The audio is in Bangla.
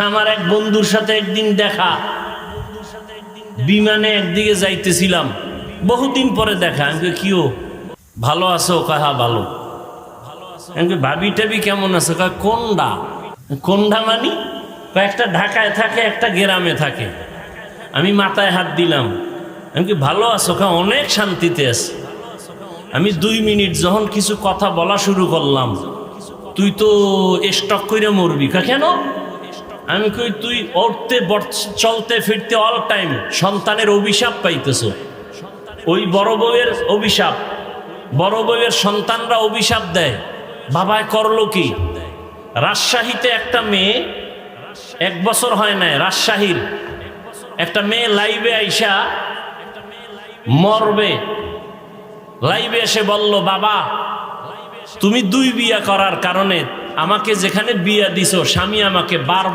আমার এক বন্ধুর সাথে একদিন দেখা, বিমানে একদিকে যাইতেছিলাম, বহুদিন পরে দেখা। আমি কিও ভালো আছো? কাহা ভালো। আমি ভাবি টাবি কেমন আছে? কোনডা? কোনডা মানি? একটা ঢাকায় থাকে, একটা গ্রামে থাকে। আমি মাথায় হাত দিলাম। আমি কি ভালো আছো? অনেক শান্তিতে আছে। আমি 2 মিনিট যখন কিছু কথা বলা শুরু করলাম, তুই তো স্টক করে মরবি। কেন? আমি কই তুই উঠতে চলতে ফিরতে অল টাইম সন্তানের অভিশাপ পাইতেছ। ওই বড় বউয়ের অভিশাপ, বড় বউয়ের সন্তানরা অভিশাপ দেয়। বাবায় করলো কি? রাজশাহীতে একটা মেয়ে, 1 বছর হয় নাই, রাজশাহীর একটা মেয়ে লাইভে আইসা মরবে, লাইভে এসে বলল, বাবা তুমি 2 বিয়া করার কারণে আমাকে যেখানে বিয়া দিছো, স্বামী আমাকে বারবার